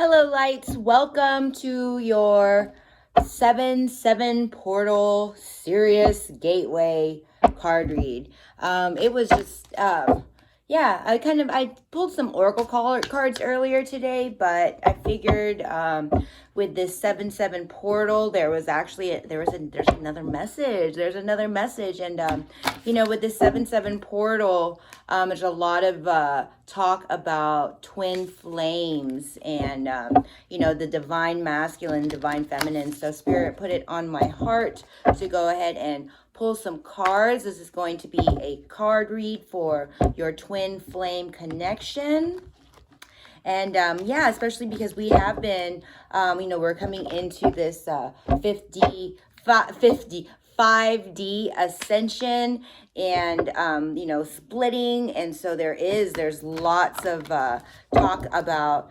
Hello, lights. Welcome to your 7/7 portal Sirius Gateway card read. It was just, yeah, I pulled some Oracle cards earlier today, but I figured with this 7/7 portal, there's another message. There's another message, and with this 7/7 portal, there's a lot of talk about twin flames and the divine masculine, divine feminine. So Spirit put it on my heart to go ahead and pull some cards. This is going to be a card read for your twin flame connection. And yeah, especially because we have been, we're coming into this 5D ascension and splitting, and so there's lots of talk about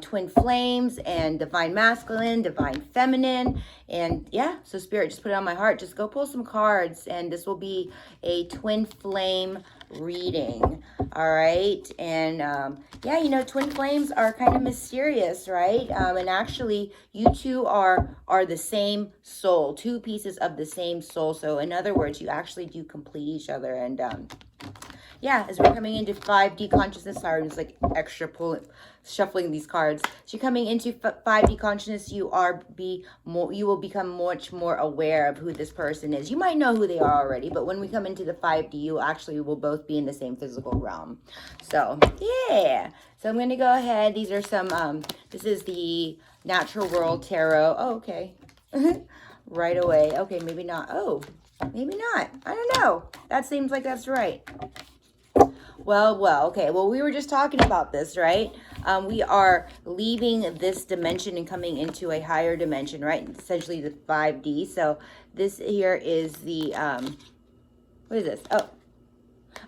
twin flames and divine masculine, divine feminine. And yeah, so Spirit just put it on my heart, just go pull some cards, and this will be a twin flame reading. All right. And yeah, twin flames are kind of mysterious, right? And actually you two are the same soul, two pieces of the same soul. So in other words, you actually do complete each other. And yeah, as we're coming into 5D consciousness, sorry, I'm just like shuffling these cards. So you're coming into 5D consciousness, you will become much more aware of who this person is. You might know who they are already, but when we come into the 5D, you actually will both be in the same physical realm. So yeah, so I'm going to go ahead. These are some, this is the Natural World Tarot. Oh, okay. Right away. Okay, maybe not. Oh, maybe not. I don't know. That seems like that's right. Well, okay. Well, we were just talking about this, right? We are leaving this dimension and coming into a higher dimension, right? Essentially the 5D. So this here is the, what is this?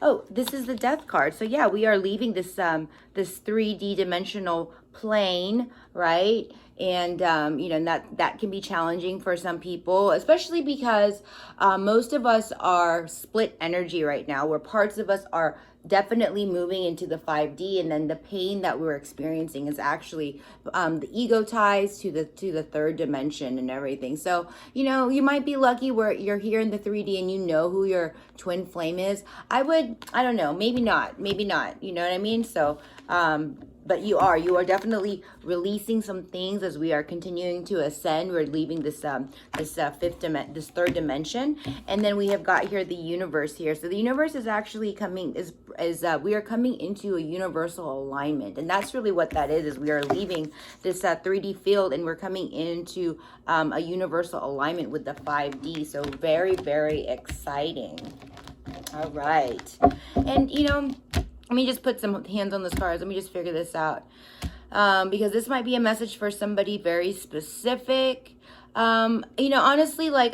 Oh, this is the death card. So yeah, we are leaving this, this 3D dimensional plane, right? And, that can be challenging for some people, especially because most of us are split energy right now, where parts of us are definitely moving into the 5D, and then the pain that we're experiencing is actually the ego ties to the third dimension and everything. So you might be lucky where you're here in the 3D and you know who your twin flame is. I don't know, maybe not, you know what I mean? So but you are definitely releasing some things as we are continuing to ascend. We're leaving this this third dimension, and then we have got here the universe here. So the universe is actually coming we are coming into a universal alignment, and that's really what that is we are leaving this 3D field and we're coming into a universal alignment with the 5D. So very, very exciting. All right, and let me just put some hands on the cards. Let me just figure this out. Because this might be a message for somebody very specific. Honestly, like,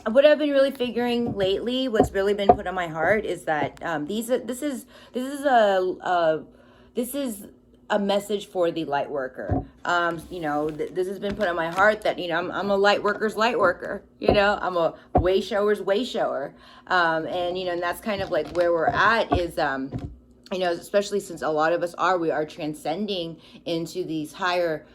what I've been really figuring lately, what's really been put on my heart is that this is a message for the light worker. This has been put on my heart that, I'm a light worker's light worker. I'm a way shower's way shower. And that's kind of like where we're at is, especially since a lot of us we are transcending into these higher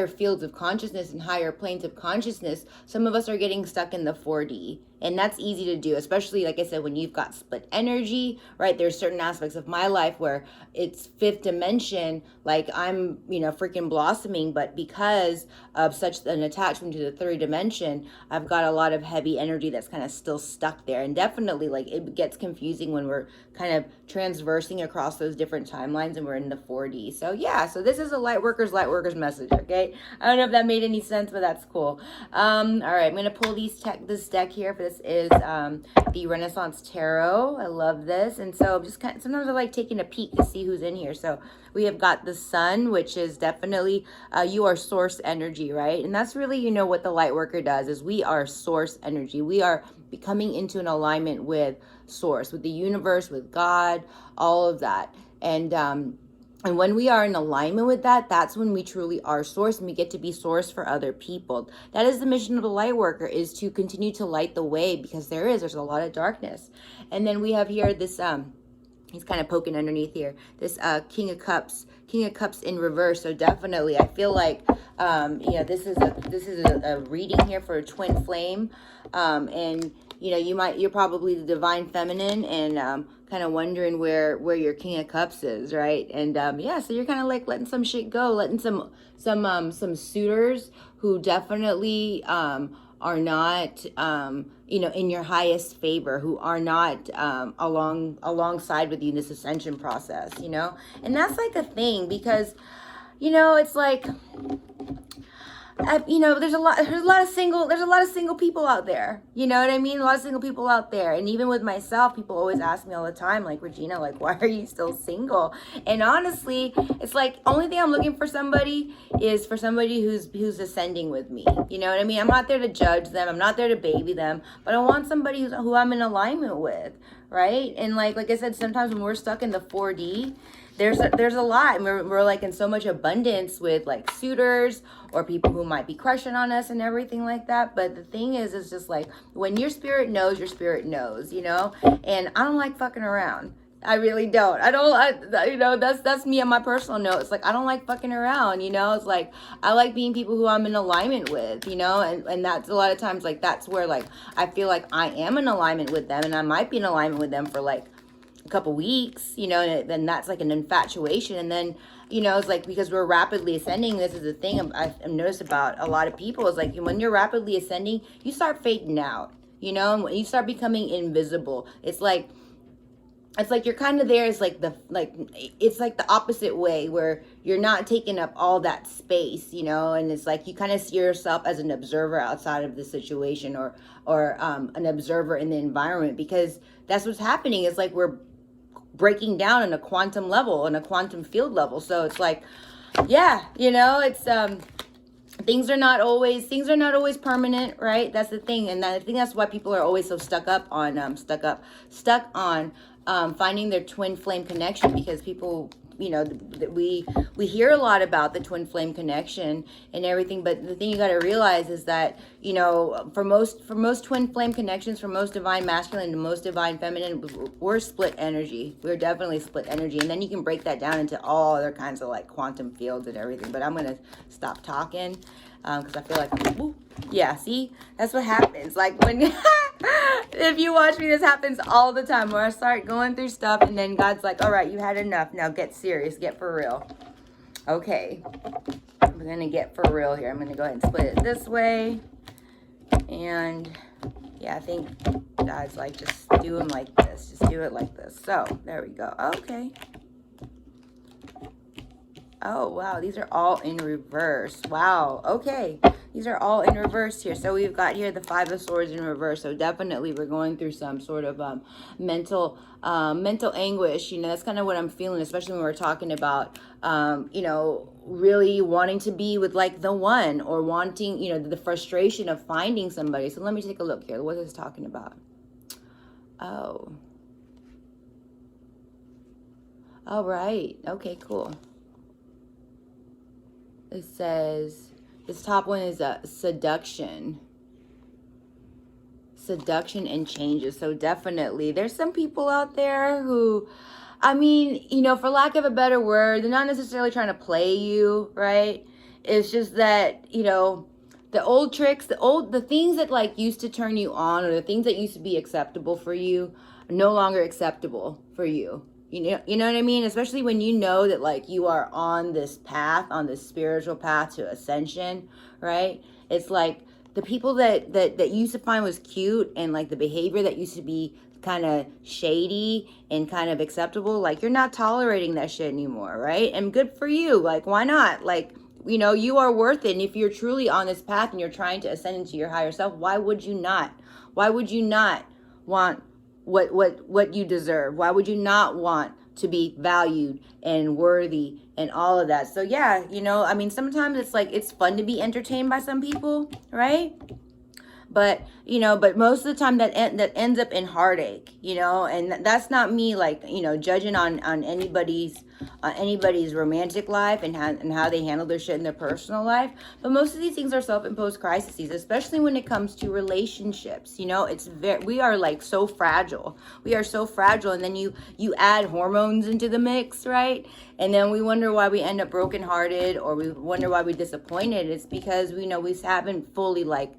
fields of consciousness and higher planes of consciousness. Some of us are getting stuck in the 4D, and that's easy to do, especially, like I said, when you've got split energy, right? There's certain aspects of my life where it's fifth dimension, like I'm, freaking blossoming, but because of such an attachment to the third dimension, I've got a lot of heavy energy that's kind of still stuck there. And definitely, like, it gets confusing when we're kind of transversing across those different timelines and we're in the 4D. So yeah, so this is a light worker's message, okay? I don't know if that made any sense, but that's cool. All right, I'm gonna pull this deck here. This is the Renaissance Tarot. I love this, and so just sometimes I like taking a peek to see who's in here. So we have got the Sun, which is definitely you are source energy, right? And that's really what the light worker does is we are source energy. We are becoming into an alignment with source, with the universe, with God, all of that. And when we are in alignment with that, that's when we truly are source, and we get to be source for other people. That is the mission of the light worker, is to continue to light the way, because there's a lot of darkness. And then we have here this he's kind of poking underneath here, this King of Cups King of Cups in reverse. So definitely, I feel like, you know, this is a reading here for a twin flame. And, you know, you're probably the divine feminine, and kind of wondering where your King of Cups is, right? And yeah, so you're kind of like letting some shit go, letting some suitors who definitely are not you know, in your highest favor, who are not alongside with you in this ascension process, you know. And that's like a thing, because, you know, it's like, you know, there's a lot of single people out there, you know what I mean? A lot of single people out there. And even with myself, people always ask me all the time, like, Regina, like, why are you still single? And honestly, it's like, only thing I'm looking for somebody is for somebody who's ascending with me, you know what I mean? I'm not there to judge them, I'm not there to baby them, but I want somebody who I'm in alignment with, right? And like I said, sometimes when we're stuck in the 4D, there's a lot, and we're like in so much abundance with like suitors or people who might be crushing on us and everything like that. But the thing is, it's just like, when your spirit knows, you know. And I don't like fucking around. I really don't. You know, that's me on my personal note. It's like, I don't like fucking around, you know. It's like, I like being people who I'm in alignment with, you know. And that's a lot of times, like, that's where, like, I feel like I am in alignment with them, and I might be in alignment with them for like a couple weeks, you know, and then that's like an infatuation. And then, you know, it's like, because we're rapidly ascending, this is the thing I've noticed about a lot of people, is like, when you're rapidly ascending, you start fading out, you know, and when you start becoming invisible, it's like you're kind of there. It's like it's like the opposite way, where you're not taking up all that space, you know. And it's like you kind of see yourself as an observer outside of the situation, or an observer in the environment, because that's what's happening. It's like we're breaking down on a quantum level, on a quantum field level. So it's like, yeah, you know, it's things are not always permanent, right? That's the thing. And I think that's why people are always so stuck on finding their twin flame connection, because people, you know, we hear a lot about the twin flame connection and everything, but the thing you got to realize is that, you know, for most twin flame connections, for most divine masculine and most divine feminine, we're split energy. We're definitely split energy. And then you can break that down into all other kinds of like quantum fields and everything. But I'm gonna stop talking because I feel like, ooh, yeah, see, that's what happens. Like, when if you watch me, this happens all the time, where I start going through stuff, and then God's like, all right, you had enough, now get serious, get for real. Okay, we're gonna get for real here. I'm gonna go ahead and split it this way. And yeah, I think God's like, just do them like this, just do it like this. So there we go. Okay. Oh, wow. These are all in reverse. Wow. Okay. These are all in reverse here. So we've got here the Five of Swords in reverse. So definitely we're going through some sort of mental anguish. You know, that's kind of what I'm feeling, especially when we're talking about, you know, really wanting to be with like the one, or wanting, you know, the frustration of finding somebody. So let me take a look here. What is this talking about? Oh. All right. Okay, cool. It says, this top one is a seduction and changes. So definitely there's some people out there who, I mean, you know, for lack of a better word, they're not necessarily trying to play you, right? It's just that, you know, the old tricks, the things that like used to turn you on, or the things that used to be acceptable for you, are no longer acceptable for you. You know what I mean? Especially when you know that like you are on this path, on this spiritual path to ascension, right? It's like the people that you used to find was cute, and like the behavior that used to be kind of shady and kind of acceptable, like you're not tolerating that shit anymore, right? And good for you. Like, why not? Like, you know, you are worth it. And if you're truly on this path and you're trying to ascend into your higher self, why would you not? Why would you not want what you deserve? Why would you not want to be valued and worthy and all of that? So yeah, you know, I mean, sometimes it's like, it's fun to be entertained by some people, right? but you know, but most of the time that ends up in heartache, you know. And that's not me, like, you know, judging on anybody's romantic life and how they handle their shit in their personal life. But most of these things are self-imposed crises, especially when it comes to relationships. You know, we are like so fragile. We are so fragile, and then you add hormones into the mix, right? And then we wonder why we end up brokenhearted, or we wonder why we're disappointed. It's because we haven't fully like,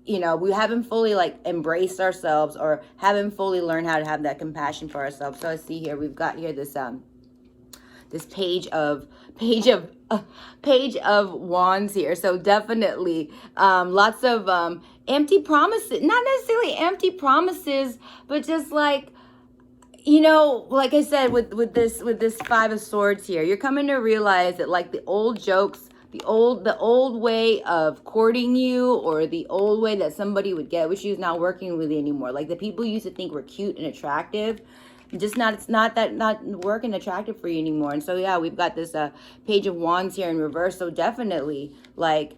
you know, we haven't fully like embraced ourselves, or haven't fully learned how to have that compassion for ourselves. So I see here, we've got here this page of wands here. So definitely lots of empty promises, not necessarily empty promises, but just like, you know, like I said, with this Five of Swords here, you're coming to realize that like the old jokes, the old way of courting you, or the old way that somebody would get with you, is not working with you anymore. Like the people you used to think were cute and attractive, it's not working attractive for you anymore. And so yeah, we've got this Page of Wands here in reverse. So definitely like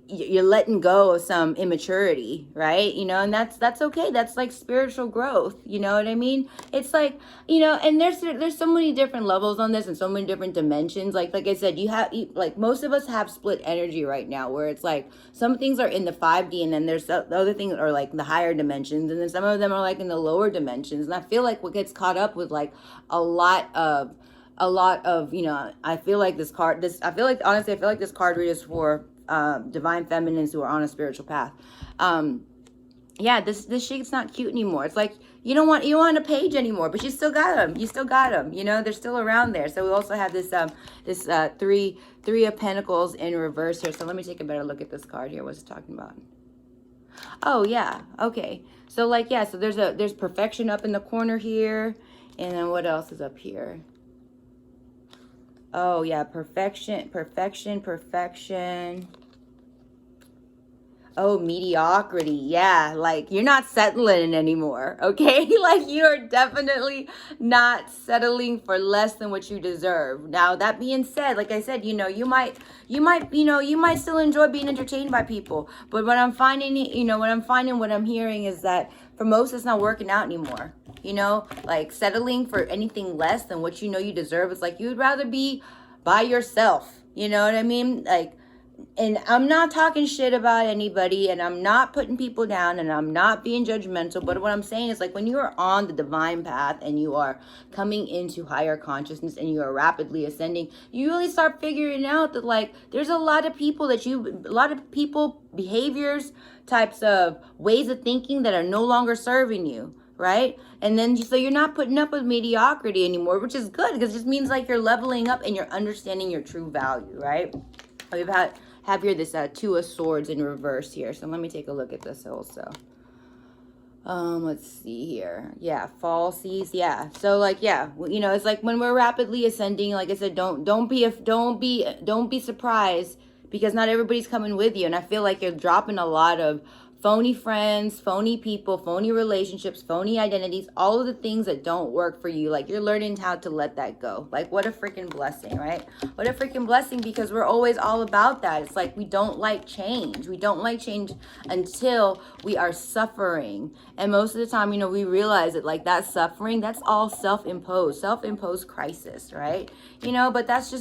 you're letting go of some immaturity, right? You know, and that's okay. That's like spiritual growth. You know what I mean? It's like, you know, and there's so many different levels on this, and so many different dimensions. Like I said, like most of us have split energy right now, where it's like some things are in the 5D, and then there's the other things are like the higher dimensions, and then some of them are like in the lower dimensions. And I feel like what gets caught up with like a lot of, you know, I feel like this card read is for divine feminines who are on a spiritual path. Yeah, this shit's not cute anymore. It's like you don't want a page anymore, but you still got them. You know, they're still around there. So we also have this three of Pentacles in reverse here. So let me take a better look at this card here. What's it talking about? Oh yeah, okay. So like, yeah, so there's perfection up in the corner here, and then what else is up here? Oh yeah, perfection. Oh, mediocrity. Yeah, like you're not settling anymore, okay? Like you are definitely not settling for less than what you deserve. Now, that being said, like I said, you know, you might still enjoy being entertained by people, but what I'm hearing is that for most, it's not working out anymore. You know, like settling for anything less than what you know you deserve. It's like you'd rather be by yourself. You know what I mean? Like, and I'm not talking shit about anybody, and I'm not putting people down, and I'm not being judgmental, but what I'm saying is like when you are on the divine path and you are coming into higher consciousness and you are rapidly ascending, you really start figuring out that like there's a lot of people behaviors, types of ways of thinking that are no longer serving you, right? And then so you're not putting up with mediocrity anymore, which is good, because it just means like you're leveling up and you're understanding your true value, right? We've have here this Two of Swords in reverse here. So let me take a look at this also. Let's see here. Yeah, falsies. Yeah. So like, yeah, you know, it's like when we're rapidly ascending, like I said, don't be surprised, because not everybody's coming with you. And I feel like you're dropping a lot of phony friends, phony people, phony relationships, phony identities, all of the things that don't work for you. Like you're learning how to let that go. Like what a freaking blessing, right? What a freaking blessing, because we're always all about that. It's like we don't like change. We don't like change until we are suffering. And most of the time, you know, we realize that like that suffering, that's all self-imposed crisis, right? You know, but that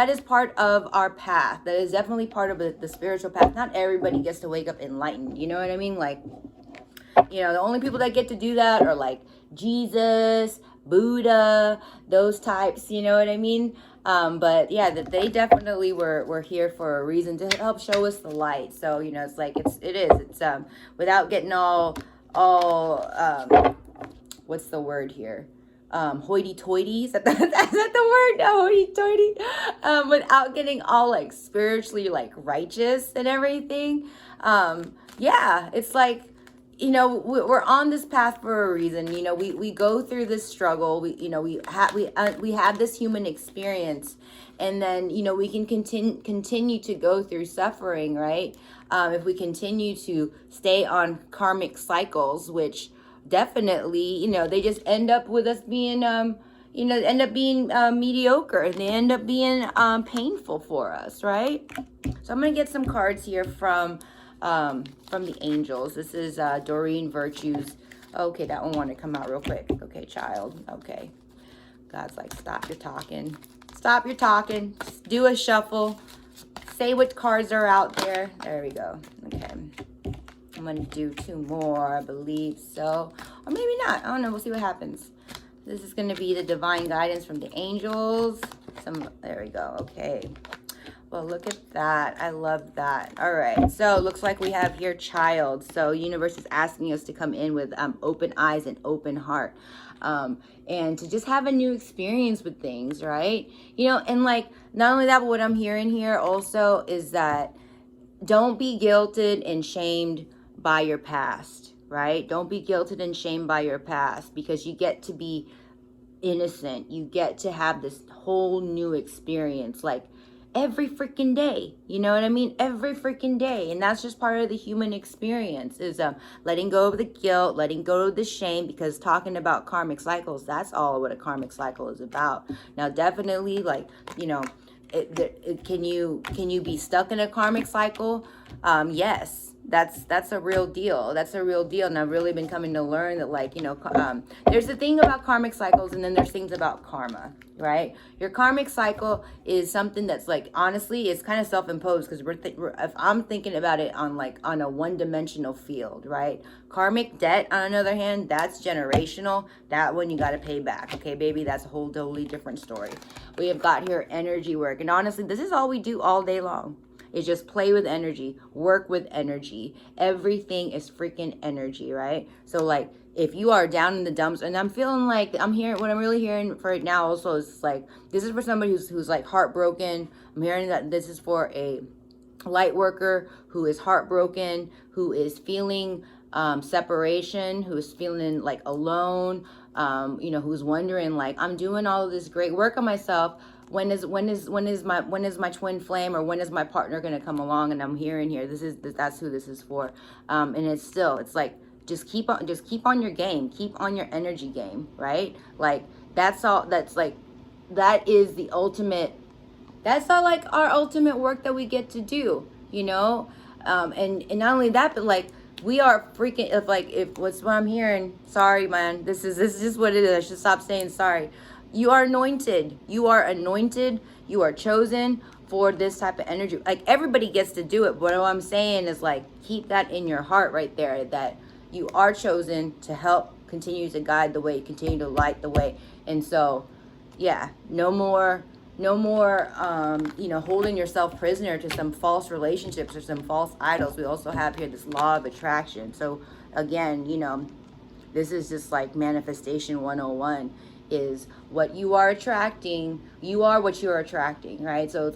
is part of our path. That is definitely part of the spiritual path. Not everybody gets to wake up enlightened. You know what I mean? Like, you know, the only people that get to do that are like Jesus, Buddha, those types. You know what I mean? But yeah, that they definitely were here for a reason, to help show us the light. So, you know, it's like it's without getting all what's the word here? Hoity-toity, is that the word? No, hoity-toity. Without getting all like spiritually like righteous and everything. Yeah, it's like, you know, we're on this path for a reason. You know, we go through this struggle. We have this human experience, and then, you know, we can continue to go through suffering, right? If we continue to stay on karmic cycles, which definitely, you know, they just end up with us being, you know, end up being mediocre, and they end up being painful for us, right? So I'm going to get some cards here from from the angels. This is Doreen Virtues. Okay, that one wanted to come out real quick. Okay, child. Okay. God's like, stop your talking. Stop your talking. Just do a shuffle. Say what cards are out there. There we go. Okay. I'm going to do 2 more, I believe so. Or maybe not. I don't know. We'll see what happens. This is going to be the divine guidance from the angels. There we go. Okay. Well, look at that. I love that. All right. So it looks like we have here child. So universe is asking us to come in with open eyes and open heart. And to just have a new experience with things, right? You know, and like, not only that, but what I'm hearing here also is that don't be guilted and shamed by your past, right? Don't be guilted and shamed by your past, because you get to be innocent. You get to have this whole new experience, like every freaking day. You know what I mean? Every freaking day. And that's just part of the human experience, is letting go of the guilt, letting go of the shame, because talking about karmic cycles, that's all what a karmic cycle is about. Now, definitely, like, you know, can you be stuck in a karmic cycle? Yes. That's a real deal. That's a real deal. And I've really been coming to learn that, like, you know, there's a thing about karmic cycles, and then there's things about karma, right? Your karmic cycle is something that's, like, honestly, it's kind of self-imposed, because if I'm thinking about it on, like, on a one-dimensional field, right? Karmic debt, on the other hand, that's generational. That one you got to pay back. Okay, baby, that's a whole totally different story. We have got here energy work. And honestly, this is all we do all day long. Is just play with energy, work with energy. Everything is freaking energy, right? So, like, if you are down in the dumps, and I'm feeling like what I'm really hearing for it now also is like, this is for somebody who's like heartbroken. I'm hearing that this is for a light worker who is heartbroken, who is feeling separation, who is feeling like alone, you know, who's wondering, like, I'm doing all of this great work on myself. When is my twin flame, or when is my partner going to come along? And I'm hearing here, that's who this is for. And it's like, just keep on your game, keep on your energy game, right? Like, that's all. That is the ultimate. That's all, like, our ultimate work that we get to do, you know. And not only that, but like, we are freaking, if what's what I'm hearing, sorry, man, this is just what it is. I should stop saying sorry. You are anointed. You are anointed. You are chosen for this type of energy. Like, everybody gets to do it. But what I'm saying is, like, keep that in your heart right there, that you are chosen to help continue to guide the way, continue to light the way. And so, yeah, no more, you know, holding yourself prisoner to some false relationships or some false idols. We also have here this law of attraction. So, again, you know, this is just like manifestation 101. Is what you are attracting, you are what you're attracting, right? So